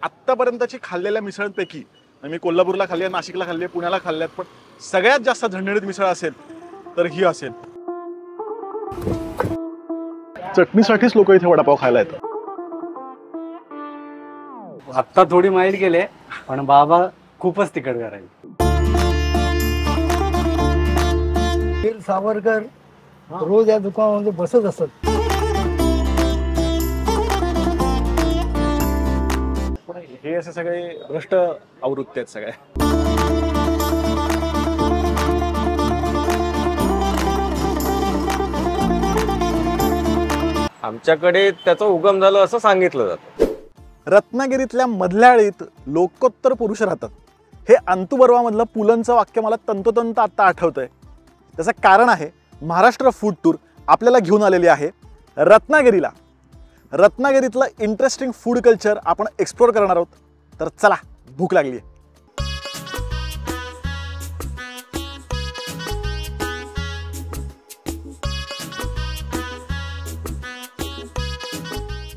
आत्तापर्यंतची खाल्लेल्या मिसळांपैकी मी कोल्हापूरला खाल्ली आहे, नाशिकला खाल्ली आहे, पुण्याला खाल्ल्यात, पण सगळ्यात जास्त झणझणीत मिसळ असेल तर ही असेल. चटणीसाठीच लोक इथे वडापाव खायला येतात. आत्ता थोडी माहीत गेले, पण बाबा खूपच तिखट करायचे. वीर सावरकर रोज या दुकानामध्ये बसत असत. हे असे सगळे भ्रष्ट आवृत्ती आहेत सगळ्या. आमच्याकडे त्याचा उगम झाला असं सांगितलं जातं. रत्नागिरीतल्या मधल्या आळीत लोकोत्तर पुरुष राहतात. हे अंतू बर्वामधलं पुलंचं वाक्य मला तंतोतंत आत्ता आठवतंय. त्याचं कारण आहे महाराष्ट्र फूड टूर आपल्याला घेऊन आलेली आहे रत्नागिरीला. रत्नागिरीतलं इंटरेस्टिंग फूड कल्चर आपण एक्सप्लोर करणार आहोत. तर चला, भूक लागली आहे.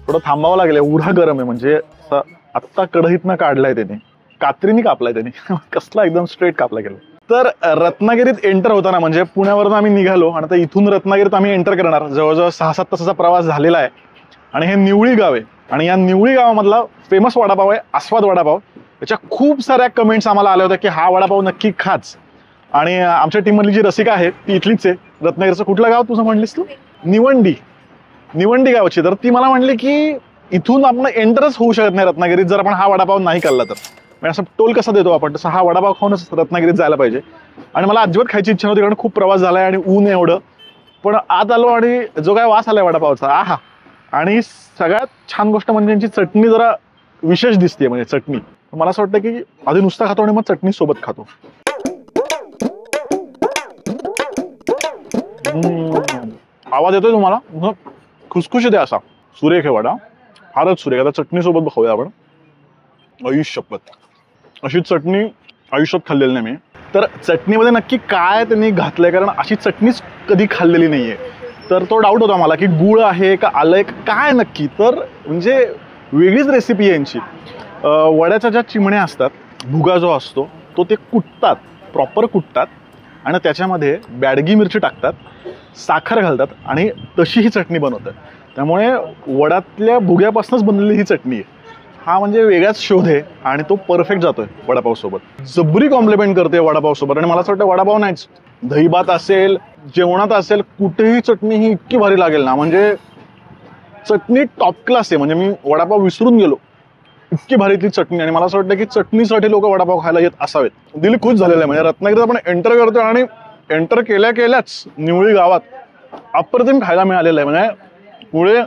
थोडं थांबावं लागेल, एवढा गरम आहे. म्हणजे आत्ता कढईतनं काढलाय त्याने, कात्रीने कापलाय त्याने. कसला एकदम स्ट्रेट कापला गेला. तर रत्नागिरीत एंटर होताना म्हणजे पुण्यावरून आम्ही निघालो आणि आता इथून रत्नागिरीत आम्ही एंटर करणार. जवळजवळ 6-7 तासाचा प्रवास झालेला आहे आणि हे निवळी गाव आहे. आणि या निवळी गावामधला फेमस वडापाव आहे आस्वाद वडापाव. त्याच्या खूप साऱ्या कमेंट्स आम्हाला आल्या होत्या की हा वडापाव नक्की खाच. आणि आमच्या टीममधली जी रसिका आहे ती इथलीच आहे, रत्नागिरीचं. कुठलं गाव तुझं म्हणलीस तू? निवंडी गावची. तर ती मला म्हणली की इथून आपण एंटरच होऊ शकत नाही रत्नागिरीत जर आपण हा वडापाव नाही खाल्ला तर. म्हणजे असं टोल कसा देतो आपण, तसं हा वडापाव खाऊनच रत्नागिरीत जायला पाहिजे. आणि मला अजिबात खायची इच्छा नव्हती कारण खूप प्रवास झालाय आणि ऊन एवढं. पण आत आलो आणि जो काय वास आलाय वडापावचा, आहा. आणि सगळ्यात छान गोष्ट म्हणजे यांची चटणी जरा विशेष दिसते. म्हणजे चटणी मला असं वाटतं की आधी नुसता खातो आणि मग चटणी सोबत खातो. आवाज येतोय तुम्हाला? खुसखुशीत आहे असा, सुरेख आहे वडा, फारच सुरेख. आता चटणी सोबत खाऊया आपण. आयुष्यपत अशी चटणी आयुष्यात खाल्लेली नाही मी. तर चटणीमध्ये नक्की काय त्यांनी घातलंय, कारण अशी चटणीच कधी खाल्लेली नाहीये. तर तो डाऊट होता मला की गुळ आहे का आलंय काय नक्की. तर म्हणजे वेगळीच रेसिपी आहे यांची. वड्याच्या ज्या चिमण्या असतात, भुगा जो असतो तो ते कुटतात, प्रॉपर कुटतात आणि त्याच्यामध्ये बॅडगी मिरची टाकतात, साखर घालतात आणि तशी ही चटणी बनवतात. त्यामुळे वड्यातल्या भुग्यापासूनच बनलेली ही चटणी आहे. हा म्हणजे वेगळाच शोध आहे आणि तो परफेक्ट जातोय वडापाव सोबत. जबरी कॉम्प्लिमेंट करते वडापाव सोबत. आणि मला असं वाटतं वडापाव नाहीच, दहीभात असेल, जेवणात असेल, कुठेही चटणी ही इतकी भारी लागेल ना. म्हणजे चटणी टॉप क्लास आहे. म्हणजे मी वडापाव विसरून गेलो, इतकी भारी ती चटणी. आणि मला असं वाटतं की चटणीसाठी लोक वडापाव खायला येत असावेत. दिल खुश झालेलं आहे. म्हणजे रत्नागिरीत आपण एंटर करतोय आणि एंटर केल्याच निवळी गावात अप्रतिम खायला मिळालेलं आहे. म्हणजे पुढे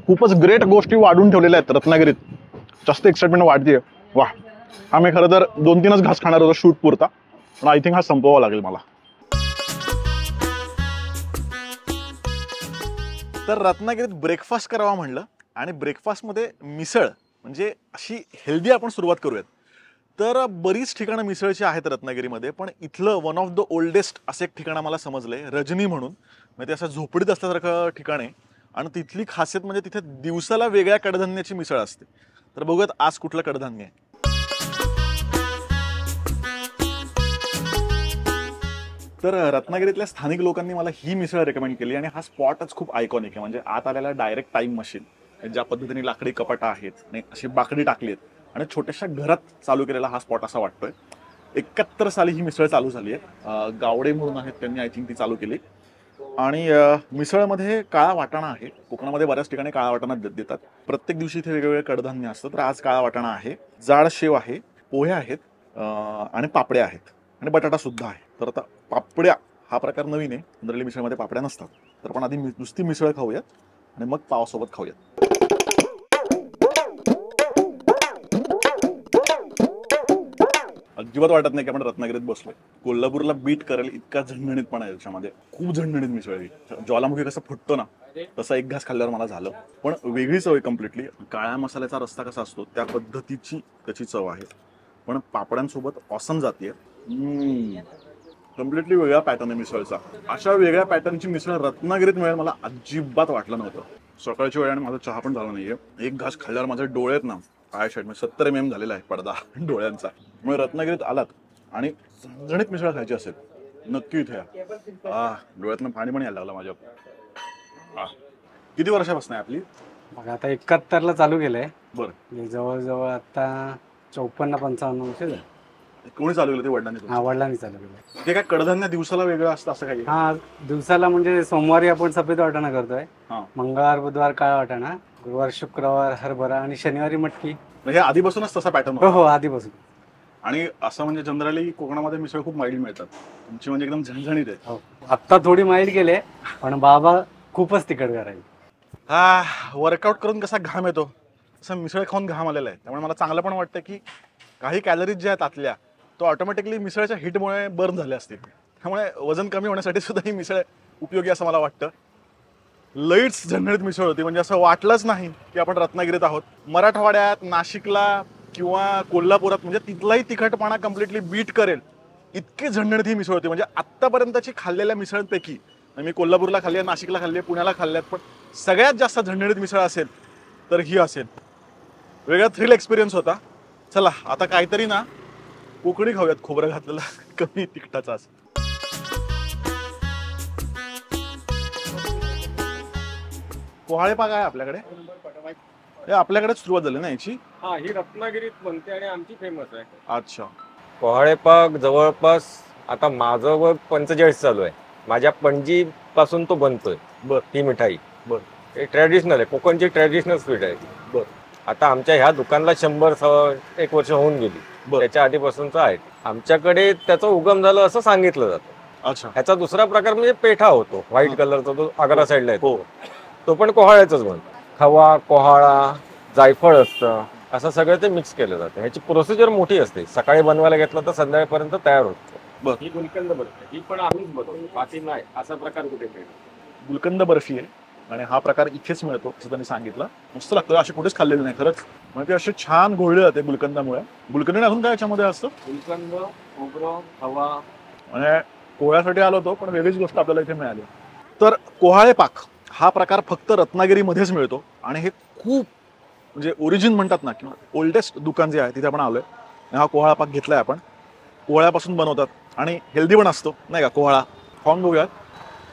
खूपच ग्रेट गोष्टी वाढून ठेवलेल्या आहेत रत्नागिरीत. जास्त एक्साइटमेंट वाढतीये. वा. आम्ही खरं तर 2-3च घास खाणार होतो शूट पुरता, पण आय थिंक हा संपवावा लागेल मला. तर रत्नागिरीत ब्रेकफास्ट करावा म्हणलं आणि ब्रेकफास्टमध्ये मिसळ म्हणजे अशी हेल्दी आपण सुरुवात करूयात. तर बरीच ठिकाणं मिसळची आहेत रत्नागिरीमध्ये, पण इथलं वन ऑफ द ओल्डेस्ट असं एक ठिकाण मला समजलंय, रजनी म्हणून. म्हणजे ते असं झोपडीत असल्यासारखं ठिकाण आहे आणि तिथली खासियत म्हणजे तिथे दिवसाला वेगळ्या कडधान्याची मिसळ असते. तर बघूयात आज कुठलं कडधान्य आहे. तर रत्नागिरीतल्या स्थानिक लोकांनी मला ही मिसळ रेकमेंड केली आणि हा स्पॉटच खूप आयकॉनिक आहे. म्हणजे आत आल्याला डायरेक्ट टाईम मशीन, ज्या पद्धतीने लाकडी कपाटा आहेत आणि अशी बाकडी टाकली आहेत आणि छोट्याशा घरात चालू केलेला हा स्पॉट असा वाटतोय. 71 साली ही मिसळ चालू झाली आहे. गावडे म्हणून आहेत त्यांनी आय थिंक ती चालू केली. आणि मिसळमध्ये काळा वाटाणा आहे. कोकणामध्ये बऱ्याच ठिकाणी काळा वाटाणा देतात. प्रत्येक दिवशी इथे वेगवेगळे कडधान्य असतं. तर आज काळा वाटाणा आहे, जाड शेव आहे, पोहे आहेत आणि पापड्या आहेत आणि बटाटा सुद्धा आहे. तर आता पापड्या हा प्रकार नवीन आहे, जनरली मिसळमध्ये पापड्या नसतात. तर आपण आधी नुसती मिसळ खाऊयात आणि मग पावासोबत खाऊयात. अजिबात वाटत नाही की आपण रत्नागिरीत बसलोय. कोल्हापूरला बीट करेल इतका झणझणीतपणा आहे त्याच्यामध्ये. खूप झणझणीत मिसळ आहे. ज्वालामुखी कसं फुटतो ना, तसा एक घास खाल्ल्यावर मला झालं. पण वेगळी चव आहे कम्प्लिटली. काळ्या मसाल्याचा रस्ता कसा असतो त्या पद्धतीची त्याची चव आहे. पण पापड्यांसोबत ऑसम जाते. कम्प्लिटली वेगळा पॅटर्न आहे मिसळचा. अशा वेगळ्या पॅटर्नची मिसळ रत्नागिरीत मिळेल मला अजिबात वाटलं नव्हतं. सकाळच्या वेळेने माझा चहा पण झाला नाहीये. एक घास खाल्ल्यावर माझे डोळे आहेत ना आय शर्ट म्हणजे 70 mm झालेला आहे पडदा डोळ्यांचा. मग रत्नागिरीत आलात आणि झणझणीत मिसळ खायची असेल नक्की इथे या. डोळ्यातनं पाणी पण यायला लागलं माझ्या. किती वर्षापासून आहे आपली? मग आता 71ला चालू केलंय. बरं. म्हणजे जवळजवळ आता 54-55 वर्ष झाले. कोणी चालू केलं ते वडिलांनी? हा, वडिलांनी चालू केलंय. ते काय कडधान्य दिवसाला वेगळं असतं असं काही? हा, दिवसाला म्हणजे सोमवारी आपण सफेद वाटाणा करतोय, हा. मंगळवार बुधवार काळा वाटाणा, गुरुवार शुक्रवार हरभरा आणि शनिवारी मटकी. म्हणजे आधीपासूनच तसा पॅटर्न हो हो, आधीपासून. आणि असं म्हणजे जनरली कोकणामध्ये मिसळ खूप माइल्ड मिळतात, तुमची म्हणजे एकदम झणझणीत आहे. हो, आत्ता थोडी माइल्ड केले पण बाबा खूपच तिखट करायचे. हा, वर्कआउट करून कसा घाम येतो तसं मिसळ खाऊन घाम आलेला आहे. त्यामुळे मला चांगलं पण वाटतं की काही कॅलरीज ज्या आहेत आतल्या तो ऑटोमॅटिकली मिसळच्या हिटमुळे बर्न झाले असतील. त्यामुळे वजन कमी होण्यासाठी सुद्धा ही मिसळ उपयोगी असं मला वाटतं. लईच झणझणीत मिसळ होती, म्हणजे असं वाटलंच नाही की आपण रत्नागिरीत आहोत. मराठवाड्यात, नाशिकला किंवा कोल्हापुरात म्हणजे तिथलाही तिखटपणा कम्प्लिटली बीट करेल इतकी झणझणीत ही मिसळ होती. म्हणजे आत्तापर्यंतची खाल्लेल्या मिसळांपैकी मी कोल्हापूरला खाल्ली आहे, नाशिकला खाल्ली आहे, पुण्याला खाल्ल्यात, पण सगळ्यात जास्त झणझणीत मिसळ असेल तर ही असेल. वेगळा थ्रिल एक्सपिरियन्स होता. चला आता काहीतरी ना कोकणी खाऊयात, खोबरं घातलेलं कमी तिखटाचा असं. पोहाळे पाक आहे आपल्याकडे. हे आपल्याकडेच सुरुवात झाली ना याची? हा, ही रत्नागिरीत बनते आणि आमची फेमस आहे. अच्छा. पोहाळे पाक जवळपास आता माझं वय 45 चालू आहे. माझ्या पणजी पासून तो बनतोय. बर. ही मिठाई बर. हे ट्रॅडिशनल आहे, कोकणची ट्रॅडिशनल स्वीट आहे. बर. आता आमच्या ह्या दुकानला 100-1 वर्ष होऊन गेली. बर. त्याच्या आधीपासूनच आहे. आमच्याकडे त्याचा उगम झालं असं सांगितलं जातं. अच्छा. ह्याचा दुसरा प्रकार म्हणजे पेठा होतो, व्हाईट कलरचा, तो आग्रा साईडला येतो. हो. तो पण कोहाळ्याचाच बनतो. खवा, कोहाळा, जायफळ असतं, असं सगळं ते मिक्स केलं जातं. ह्याची प्रोसिजर मोठी असते. सकाळी बनवायला घेतलं तर संध्याकाळपर्यंत तयार होतो. बर. ही गुलकंद बनते, ही पण आम्हीच बनवतो, बाकी नाही असा प्रकार कुठे मिळतो. गुलकंद बर्फी आहे आणि हा प्रकार इथेच मिळतो असं त्यांनी सांगितलं. मस्त लागतं, अशी कुठेच खाल्लेली नाही खरंच. म्हणजे ते असे छान घोळले जाते गुलकंदामुळे. गुलकंद अजून काय याच्यामध्ये असतं? गुलकंद, खोबरं, खवा. म्हणजे पोळ्यासाठी आलो होतो पण वेगळीच गोष्ट आपल्याला इथे मिळाली. तर कोहाळे पाक हा प्रकार फक्त रत्नागिरीमध्येच मिळतो आणि हे खूप म्हणजे ओरिजिन म्हणतात ना, किंवा ओल्डेस्ट दुकान जे आहे तिथे आपण आलोय. हा कोहाळा पाक घेतलाय आपण. कोहळ्यापासून बनवतात आणि हेल्दी पण असतो नाही का कोहळा. खाऊन बघूयात.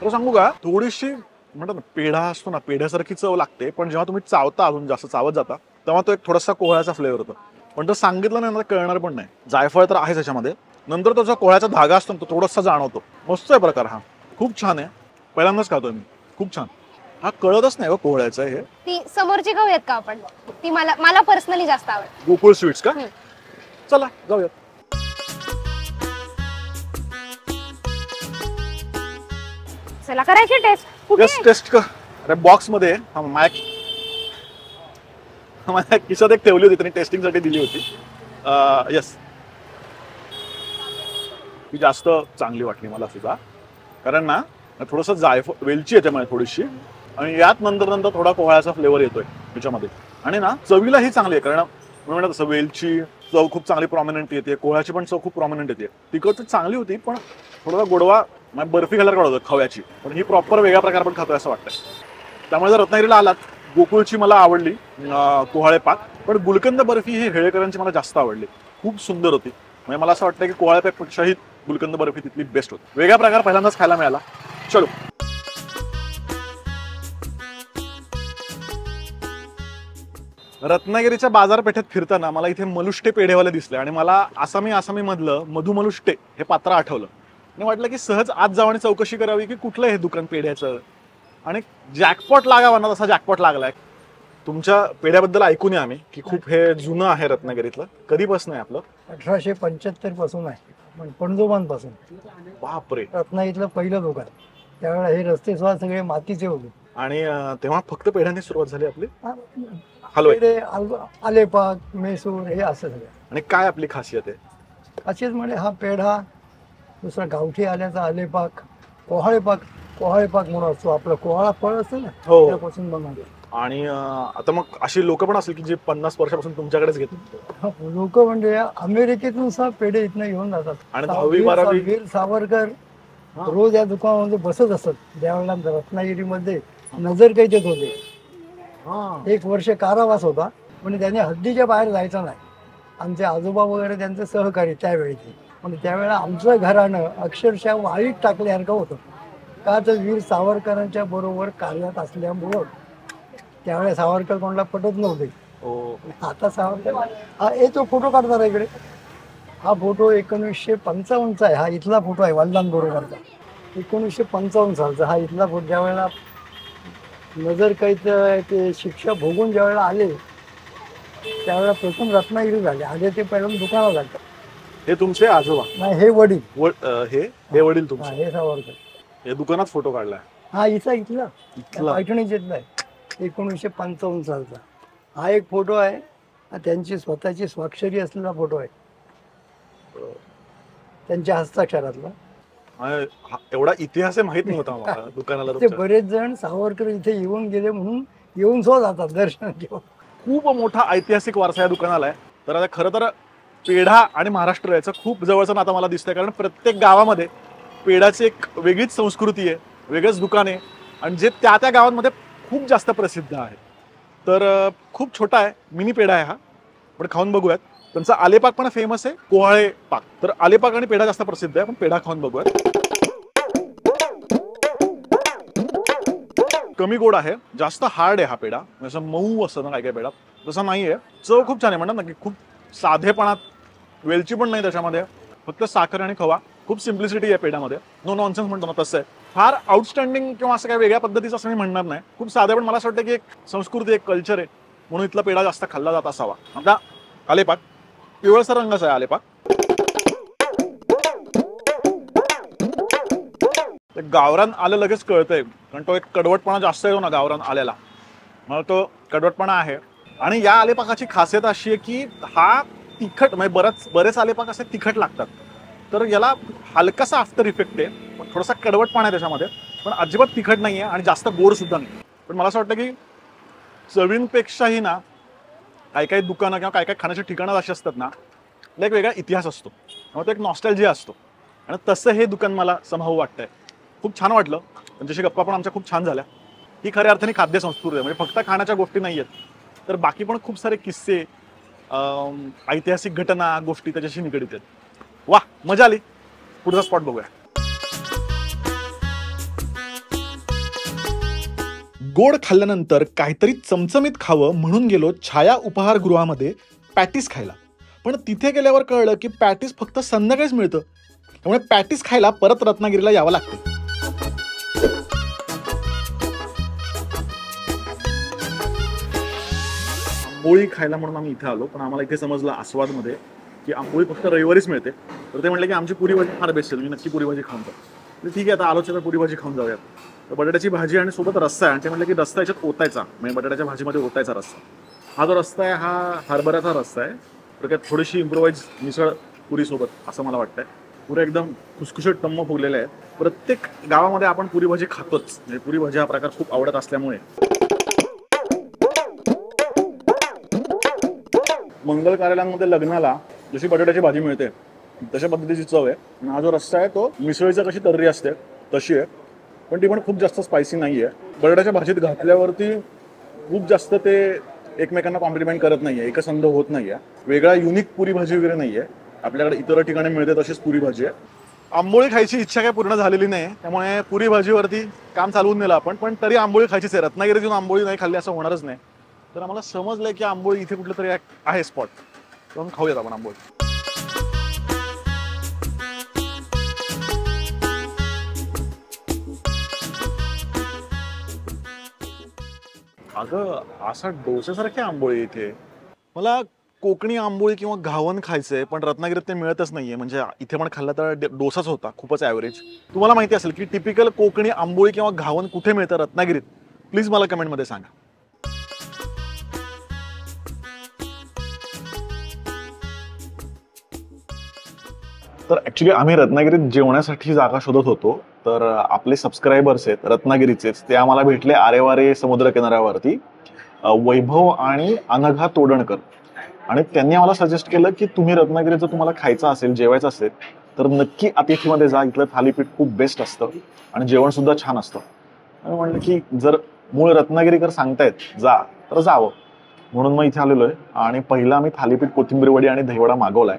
तर सांगू का, थोडीशी म्हणतात ना पेढा असतो ना, पेढ्यासारखी चव लागते, पण जेव्हा तुम्ही चावता, अजून जास्त चावत जाता तेव्हा तो एक थोडासा कोहळ्याचा फ्लेवर होतो. पण तो सांगितलं नाही ना कळणार पण नाही. जायफळ तर आहेच याच्यामध्ये. नंतर तो जो कोहळ्याचा धागा असतो तो थोडासा जाणवतो. मस्त आहे प्रकार हा, खूप छान आहे. पहिल्यांदाच खातोय मी, खूप छान. हा कळतच नाही कोहळ्याचं हे. ती समोरची खाऊयात का आपण? ती मला पर्सनली जास्त आवडते. गोकुळ स्वीट्स का? चला जाऊयात. चला करायची टेस्ट. कुठे यस, टेस्ट का? अरे बॉक्स मध्ये माझ्या खिशात एक ठेवली होती, त्यांनी टेस्टिंग साठी दिली होती. यस, ती जास्त चांगली वाटली मला सुद्धा. कारण ना थोडस जायफळ, वेलची येते मला थोडीशी, आणि यात नंतर थोडा कोहळ्याचा फ्लेवर येतोय त्याच्यामध्ये. आणि ना चवीला ही चांगली आहे, कारण म्हणत असं वेलची चव खूप चांगली प्रॉमिनंट येते, कोहळ्याची पण चव खूप प्रॉमिनंट येते. तिखट चांगली होती पण थोडासा गोडवा बर्फी खायला काढ होतं खव्याची. पण ही प्रॉपर वेगळा प्रकार पण खातोय असं वाटतंय. त्यामुळे जर रत्नागिरीला आलात, गोकुळची मला आवडली कोहाळे पाक, पण गुलकंद बर्फी ही हेळेकरांची मला जास्त आवडली. खूप सुंदर होती. म्हणजे मला असं वाटतं की कोहाळे पाकपेक्षाही गुलकंद बर्फी तिथली बेस्ट होती. वेगळा प्रकार पहिल्यांदाच खायला मिळाला. चलो. रत्नागिरीच्या बाजारपेठेत फिरताना मला इथे मलुष्टे पेढेवाले दिसले आणि मला आसामी मधलं मधु मलुष्टे हे पात्र आठवलं. आणि वाटलं की सहज आज जाऊ आणि चौकशी करावी की कुठलं हे दुकान पेढ्याचं, आणि जॅकपॉट लागावा ना तसा जॅकपॉट लागलाय. तुमच्या पेढ्याबद्दल ऐकून आम्ही की खूप हे जुनं आहे रत्नागिरीतलं. कधीपासून आहे आपलं? 1875 पासून आहे, पण पणजोबांपासून. बापरे. रत्नागिरीतलं पहिलं दुकान. त्यावेळेला हे रस्ते सुद्धा सगळे मातीचे होते. आणि तेव्हा फक्त पेढ्यांनी सुरुवात झाली आपली. हलवाई, आलेपाक, मेसूर हे असं सगळं. आणि काय आपली खासियत आहे? असेच म्हणजे हा पेढा, दुसरा गावठी आल्याचा आलेपाक, कोहाळे पाक म्हणून असतो. आपलं कोहाळा फळ असतं ना, हो. त्यापासून बनवतो. आणि आता मग अशी लोक पण असेल की जे 50 वर्षापासून तुमच्याकडेच घेतात. लोक म्हणजे अमेरिकेतून सुद्धा पेढे इथनं घेऊन जातात. आणि 10वी 12वी वीर सावरकर रोज या दुकानामध्ये बसत असत. त्यावेळेला रत्नागिरीमध्ये नजर कैदेत होते. 1 वर्ष कारावास होता. म्हणजे त्याने हद्दीच्या बाहेर जायचं नाही. आमचे आजोबा वगैरे त्यांचे सहकारी त्यावेळेचे, म्हणजे त्यावेळेला आमचं घराणं अक्षरशः वाळीत टाकल्यासारखं होतं. का तर वीर सावरकरांच्या बरोबर कार्यात असल्यामुळं त्यावेळेस सावरकर कोणाला पटत नव्हते. आता सावरकर हा तो फोटो काढणार इकडे. हा फोटो 1955चा आहे. हा इथला फोटो आहे वडिलांबरोबरचा. 1955 सालचा हा इथला फोटो. ज्यावेळेला नजर कैद ते शिक्षा भोगून ज्यावेळेला आले त्यावेळेला प्रथम रत्नागिरी झाले. आधी ते पहिल्यांदा दुकानात झालं. हे तुमचे आजोबा? नाही, हे वडील. हे वडील हा, तुमचे? हे सावरकर. हे दुकानात फोटो काढलाय? हा इथला पैठणीतला आहे, 1955 सालचा. हा एक फोटो आहे. हा त्यांची स्वतःची स्वाक्षरी असलेला फोटो आहे, त्यांच्या हस्ताक्षरातला. एवढा इतिहास माहित नव्हता मला दुकानाला. ते बरेच जण सावरकर इथे येऊन गेले म्हणून येऊन सो जातात दर्शन घेऊन. खूप मोठा ऐतिहासिक वारसा या दुकानाला आहे. तर आता खरं तर पेढा आणि महाराष्ट्र याचं खूप जवळचं नातं मला दिसतंय, कारण प्रत्येक गावामध्ये पेढ्याची एक वेगळीच संस्कृती आहे, वेगळंच दुकान आहे, आणि जे त्या त्या गावांमध्ये खूप जास्त प्रसिद्ध आहे. तर खूप छोटा आहे, मिनी पेढा आहे हा, पण खाऊन बघूयात. त्यांचा आलेपाक पण फेमस आहे, कोहाळे पाक. तर आलेपाक आणि पेढा जास्त प्रसिद्ध आहे, पण पेढा खाऊन बघूयात. कमी गोड आहे, जास्त हार्ड आहे हा पेढा. जसं मऊ असतं ना काय काय पेढा, तसं नाही आहे. चव खूप छान आहे, म्हणतात ना की खूप साधेपणात, वेलची पण नाही त्याच्यामध्ये, फक्त साखर आणि खवा. खूप सिम्प्लिसिटी आहे पेढ्यामध्ये, नो नॉनसेन्स म्हणतो ना तसं आहे. फार आउटस्टँडिंग किंवा असं काही वेगळ्या पद्धतीचं असं मी म्हणणार नाही. खूप साधे, पण मला असं वाटतं की एक संस्कृती, एक कल्चर आहे, म्हणून इथला पेढा जास्त खाल्ला जात असावा. आता आलेपाक पिवळसर रंगाचा आहे आलेपाक. गावरान आलं लगेच कळतंय, कारण तो एक कडवटपणा जास्त येतो ना गावरान आल्याला, मला तो कडवटपणा आहे. आणि या आलेपाकाची खासियत अशी आहे की हा तिखट, म्हणजे बरेच आलेपाक असे तिखट लागतात, तर याला हलकासा आफ्टर इफेक्ट आहे, थोडासा कडवटपणा आहे त्याच्यामध्ये, पण अजिबात तिखट नाही आहे आणि जास्त गोड सुद्धा नाही. पण मला असं वाटतं की चवींपेक्षाही ना काही काही दुकानं किंवा काही काही खाण्याची ठिकाणं अशी असतात ना, एक वेगळा इतिहास असतो, त्यामुळे तो एक नॉस्टॅल्जिया असतो, आणि तसं हे दुकान मला समहाऊ वाटतंय. खूप छान वाटलं, त्यांच्याशी गप्पा पण आमच्या खूप छान झाल्या. ही खऱ्या अर्थाने खाद्य संस्कृती आहे, म्हणजे फक्त खाण्याच्या गोष्टी नाही आहेत, तर बाकी पण खूप सारे किस्से, ऐतिहासिक घटना, गोष्टी त्याच्याशी निगडीत आहेत. वा, मजा आली. पुढचा स्पॉट बघूया. गोड खाल्ल्यानंतर काहीतरी चमचमीत खावं म्हणून गेलो छाया उपहारगृहामध्ये पॅटीस खायला. पण तिथे गेल्यावर कळलं की पॅटीस फक्त संध्याकाळीच मिळतं, त्यामुळे पॅटीस खायला परत रत्नागिरीला यावं लागतं. आंबोळी खायला म्हणून आम्ही इथे आलो, पण आम्हाला इथे समजलं आस्वादमध्ये की आंबोळी फक्त रविवारीच मिळते. तर ते म्हटले की आमची पुरी भाजी फार बेस्ट आहे, तुम्ही नक्की पुरी भाजी खाऊन जा. तर ठीक आहे, आता आलोच तर पुरी भाजी खाऊन जाऊयात. तर बटाट्याची भाजी आणि सोबत रस्सा आहे, आणि ते म्हटलं की रस्सा याच्यात ओतायचा, म्हणजे बटाट्याच्या भाजीमध्ये ओतायचा रस्सा. हा जो रस्सा आहे हा हरभऱ्याचा रस्सा आहे, तर काय थोडीशी इम्प्रोवाइज मिसळ पुरीसोबत असं मला वाटतंय. पुरे एकदम खुसखुशीत टम्म फुगलेले आहेत. प्रत्येक गावामध्ये आपण पुरी भाजी खातोच, म्हणजे पुरी भाजी हा प्रकार खूप आवडत असल्यामुळे. मंगल कार्यालयांमध्ये लग्नाला जशी बटाट्याची भाजी मिळते तशा पद्धतीची चव आहे. आणि हा जो रस्सा आहे तो मिसळीचा कशी तर्री असते तशी आहे, पण ती पण खूप जास्त स्पायसी नाही आहे. बटाट्याच्या भाजीत घातल्यावरती खूप जास्त ते एकमेकांना कॉम्प्लिमेंट करत नाही आहे, एकसंध होत नाही आहे. वेगळा युनिक पुरी भाजी वगैरे नाही आहे, आपल्याकडे इतर ठिकाणी मिळते तशीच पुरी भाजी आहे. आंबोळी खायची इच्छा काही पूर्ण झालेली नाही, त्यामुळे पुरी भाजीवरती काम चालवून नेलं आपण, पण तरी आंबोळी खायचीच आहे. रत्नागिरीत येऊन आंबोळी नाही खाल्ली असं होणारच नाही. तर आम्हाला समजलंय की आंबोळी इथे कुठलं तरी आहे स्पॉट, म्हणून खाऊयात आपण आंबोळी. अगं असा डोसेसारखी आंबोळी इथे. मला कोकणी आंबोळी किंवा घावन खायचंय, पण रत्नागिरीत ते मिळतच नाहीये. म्हणजे इथे पण खाल्ला तर डोसाच होता, खूपच ॲव्हरेज. तुम्हाला माहिती असेल की टिपिकल कोकणी आंबोळी किंवा घावन कुठे मिळतं रत्नागिरीत, प्लीज मला कमेंटमध्ये सांगा. तर ॲक्च्युली आम्ही रत्नागिरीत जेवण्यासाठी जागा शोधत होतो, तर आपले सबस्क्रायबर्स आहेत रत्नागिरीचेच, ते आम्हाला भेटले आरेवारे समुद्र किनाऱ्यावरती, वैभव आणि अनघा तोडणकर. आणि त्यांनी आम्हाला सजेस्ट केलं की तुम्ही रत्नागिरीत जर तुम्हाला खायचं असेल, जेवायचं असेल, तर नक्की अतिथीमध्ये जा, इथलं थालीपीठ खूप बेस्ट असतं आणि जेवण सुद्धा छान असतं. आणि म्हणलं की जर मूळ रत्नागिरीकर सांगतायत जा, तर जावं. म्हणून मग इथे आलेलो आहे आणि पहिला आम्ही थालीपीठ, कोथिंबीर वडी आणि दहीवडा मागवलाय.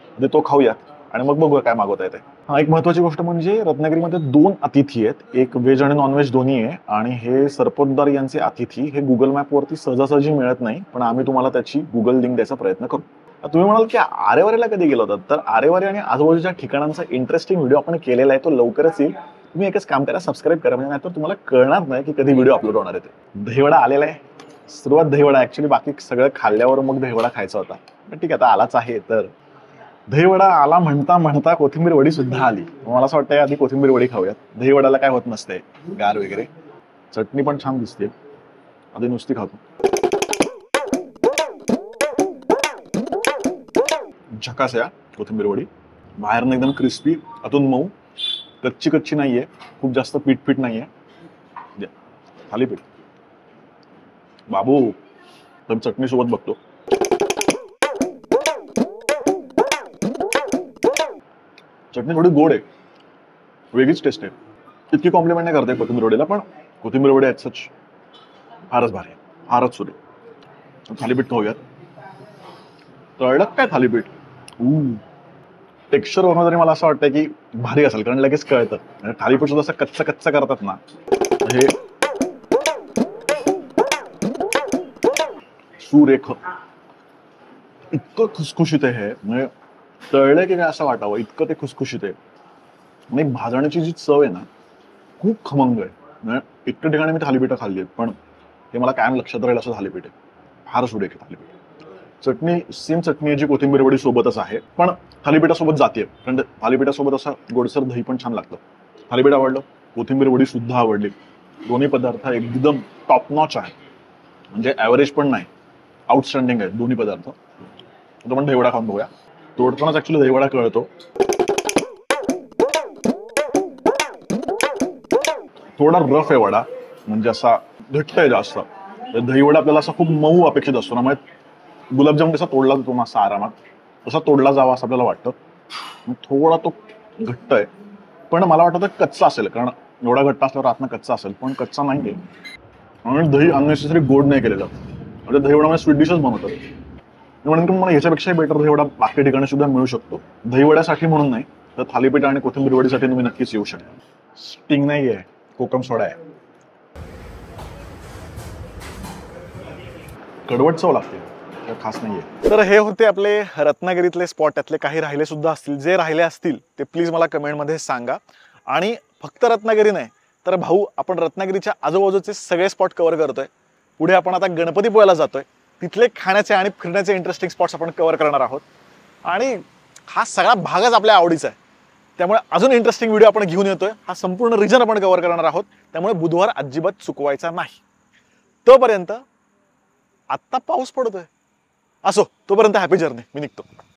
म्हणजे तो खाऊयात आणि मग बघूया काय मागवता येते. हा, एक महत्वाची गोष्ट म्हणजे रत्नागिरीमध्ये 2 अतिथी आहेत, एक व्हेज आणि नॉनव्हेज दोन्ही आहे. आणि हे सरपोतदार यांचे अतिथी हे गुगल मॅपवरती सहजासहजी मिळत नाही, पण आम्ही तुम्हाला त्याची गुगल लिंक द्यायचा प्रयत्न करू. तुम्ही म्हणाल की आरेवारीला कधी गेलो होतात, तर आरेवारी आणि आजूबाजूच्या ठिकाणांचा इंटरेस्टिंग व्हिडिओ आपण केलेला आहे, तो लवकरच येईल. तुम्ही एकच काम करा, सबस्क्राईब करा, म्हणजे नाहीतर तुम्हाला कळणार नाही की कधी व्हिडिओ अपलोड होणार आहे ते. दहीवडा आलेला आहे. सुरुवात दहीवडा, ऍक्च्युली बाकी सगळं खाल्ल्यावर मग दहीवडा खायचा होता, पण ठीक आहे आता आलाच आहे. तर दहीवडा आला म्हणता म्हणता कोथिंबीर वडी सुद्धा आली. मला असं वाटतं आधी कोथिंबीर वडी खाऊयात. दहीवड्याला काय होत नसते, गार वगैरे. चटणी पण छान दिसते, आधी नुसती खातो. झकास आहे कोथिंबीर वडी. बाहेरनं एकदम क्रिस्पी, आतून मऊ, कच्ची कच्ची नाहीये, खूप जास्त पीठ नाहीये. थालीपीठ बाबू, तर चटणी सोबत बघतो. चटणी थोडी गोड आहे, वेगळीच टेस्ट आहे. इतकी कॉम्प्लिमेंट नाही करते कोथिंबीर वडीला, पण कोथिंबीर वडी ॲज सच फारच भारी आहे, फारच सुरे. थालीपीठ खाऊयात. तळलं काय थालीपीठ? टेक्स्चर वरून तरी मला असं वाटतं की भारी असेल, कारण लगेच कळतं. थालीपीठ सुद्धा असं कच्चा कच्चा करतात ना, हे सुरेख, इतकं खुसखुशीत आहे. म्हणजे तळलंय की काय असं वाटावं, इतकं ते खुसखुशीत आहे. आणि भाजण्याची जी चव आहे ना, खूप खमंग आहे. म्हणजे इतक्या ठिकाणी मी थालीपीठं खाल्ली आहेत, पण हे मला कायम लक्षात राहील असं थालीपीठ आहे. फार सुरेख आहे थालीपीठ. चटणी सेम चटणी जी कोथिंबीर वडी सोबतच आहे, पण थालीपीठासोबत जाते, कारण थालीपीठासोबत असं गोडसर दही पण छान लागतं. थालीपीठ आवडलं, कोथिंबीर वडी सुद्धा आवडली. दोन्ही पदार्थ एकदम टॉप नॉच आहे, म्हणजे ॲव्हरेज पण नाही, आउटस्टँडिंग आहे दोन्ही पदार्थ. आता पण दहीवडा खाऊन बघूया. तोडतानाच ऍक्च्युली दहीवडा कळतो. थोडा रफ आहे वडा, म्हणजे असा घट्ट आहे जास्त. दहीवडा आपल्याला असा खूप मऊ अपेक्षित असतो ना, म्हणजे गुलाबजाम कसा तोडला जातो ना असा आरामात, तसा तोडला जावा असं आपल्याला वाटतं. थोडा तो घट्ट आहे, पण मला वाटतं कच्चा असेल, कारण एवढा घट्ट असल्यावर आतनं कच्चा असेल, पण कच्चा नाही आहे. आणि दही अननेसेसरी गोड नाही केलेलं, म्हणजे दहीवडामध्ये स्वीट डिशच बनवतात. म्हणून की मला ह्याच्यापेक्षाही बेटर दहीवडा बाकी ठिकाणी सुद्धा मिळू शकतो. दहीवड्यासाठी म्हणून नाही, तर थालीपीठ आणि कोथिंबीर वडीसाठी तुम्ही नक्कीच येऊ शकता. स्टिंग नाही आहे, कोकम सोडा आहे. कडवट चव लागते, खास नाहीये. तर हे होते आपले रत्नागिरीतले स्पॉट. त्यातले काही राहिले सुद्धा असतील, जे राहिले असतील ते प्लीज मला कमेंटमध्ये सांगा. आणि फक्त रत्नागिरी नाही तर भाऊ, आपण रत्नागिरीच्या आजूबाजूचे सगळे स्पॉट कव्हर करतोय. पुढे आपण आता गणपतीपुळ्याला जातोय, तिथले खाण्याचे आणि फिरण्याचे इंटरेस्टिंग स्पॉट्स आपण कव्हर करणार आहोत. आणि हा सगळा भागच आपल्या आवडीचा आहे, त्यामुळे अजून इंटरेस्टिंग व्हिडिओ आपण घेऊन येतोय. हा संपूर्ण रिजन आपण कव्हर करणार आहोत, त्यामुळे बुधवार अजिबात चुकवायचा नाही. तोपर्यंत आत्ता पाऊस पडतोय, असो तोपर्यंत हॅपी जर्नी. मी निघतो.